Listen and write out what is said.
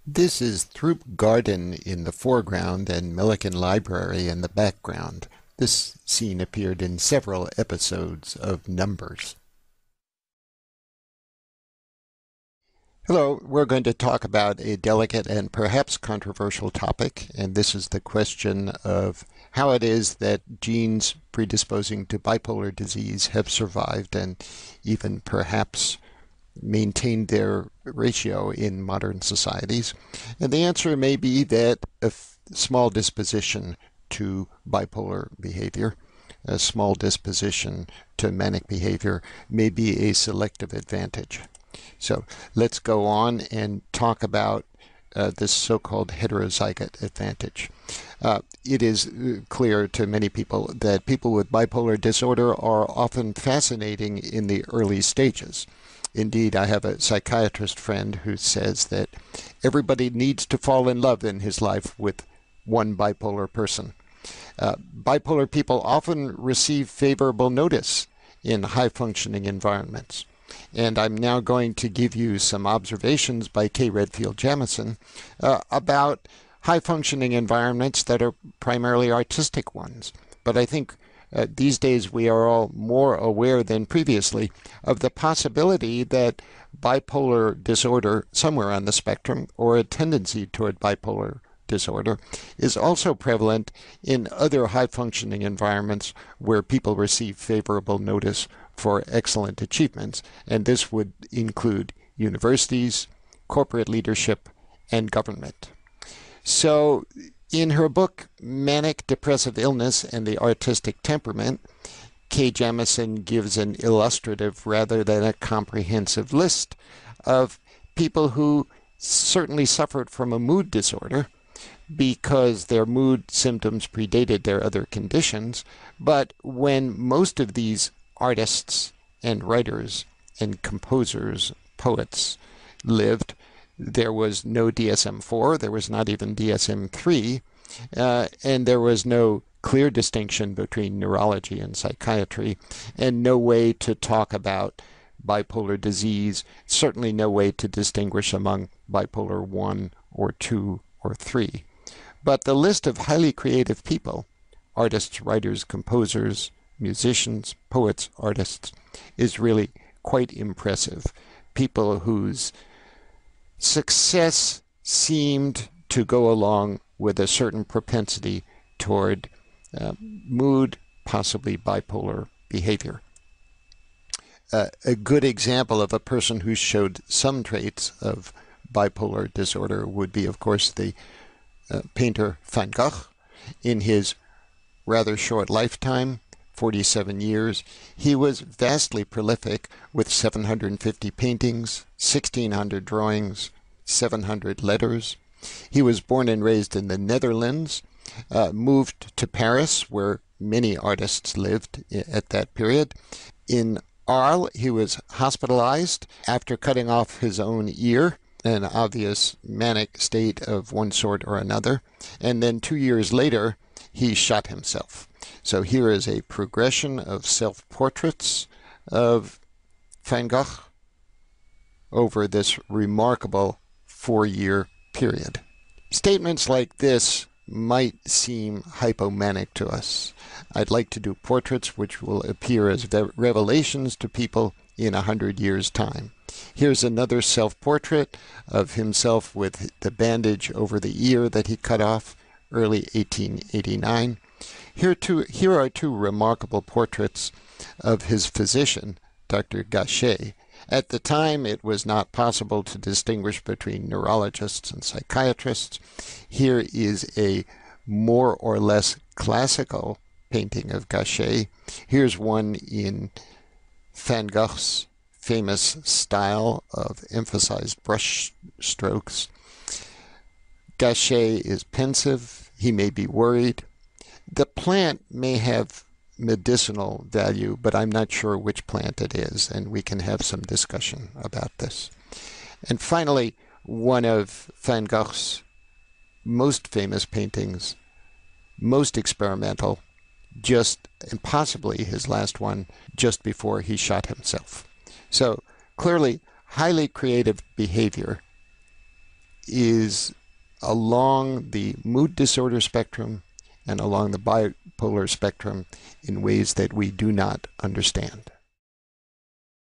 This is Throop Garden in the foreground and Millikan Library in the background. This scene appeared in several episodes of Numbers. Hello, we're going to talk about a delicate and perhaps controversial topic, and this is the question of how it is that genes predisposing to bipolar disease have survived and even perhaps maintained their ratio in modern societies. And the answer may be that a small disposition to bipolar behavior, a small disposition to manic behavior may be a selective advantage. So let's go on and talk about this so-called heterozygote advantage. It is clear to many people that people with bipolar disorder are often fascinating in the early stages. Indeed, I have a psychiatrist friend who says that everybody needs to fall in love in his life with one bipolar person. Bipolar people often receive favorable notice in high-functioning environments. And I'm now going to give you some observations by K. Redfield Jamison about high-functioning environments that are primarily artistic ones. But I think these days we are all more aware than previously of the possibility that bipolar disorder somewhere on the spectrum, or a tendency toward bipolar disorder, is also prevalent in other high-functioning environments where people receive favorable notice for excellent achievements, and this would include universities, corporate leadership, and government. So in her book, Manic Depressive Illness and the Artistic Temperament, K. Jamison gives an illustrative rather than a comprehensive list of people who certainly suffered from a mood disorder because their mood symptoms predated their other conditions, but when most of these artists and writers and composers, poets lived, there was no DSM-4, there was not even DSM-3, and there was no clear distinction between neurology and psychiatry, and no way to talk about bipolar disease, certainly no way to distinguish among bipolar 1 or 2 or 3. But the list of highly creative people, artists, writers, composers, musicians, poets, artists, is really quite impressive. People whose success seemed to go along with a certain propensity toward mood, possibly bipolar behavior. A good example of a person who showed some traits of bipolar disorder would be, of course, the painter Van Gogh. In his rather short lifetime, 47 years, he was vastly prolific with 750 paintings, 1,600 drawings, 700 letters. He was born and raised in the Netherlands, moved to Paris, where many artists lived at that period. In Arles, he was hospitalized after cutting off his own ear, an obvious manic state of one sort or another, and then 2 years later, he shot himself. So here is a progression of self-portraits of Van Gogh over this remarkable 4-year period. Statements like this might seem hypomanic to us. I'd like to do portraits which will appear as revelations to people in 100 years' time. Here's another self-portrait of himself with the bandage over the ear that he cut off early 1889. Here are two remarkable portraits of his physician, Dr. Gachet. At the time, it was not possible to distinguish between neurologists and psychiatrists. Here is a more or less classical painting of Gachet. Here's one in Van Gogh's famous style of emphasized brush strokes. Gachet is pensive. He may be worried. The plant may have medicinal value, but I'm not sure which plant it is, and we can have some discussion about this. And finally, one of Van Gogh's most famous paintings, most experimental, and possibly his last one, just before he shot himself. So clearly, highly creative behavior is along the mood disorder spectrum and along the bipolar spectrum in ways that we do not understand.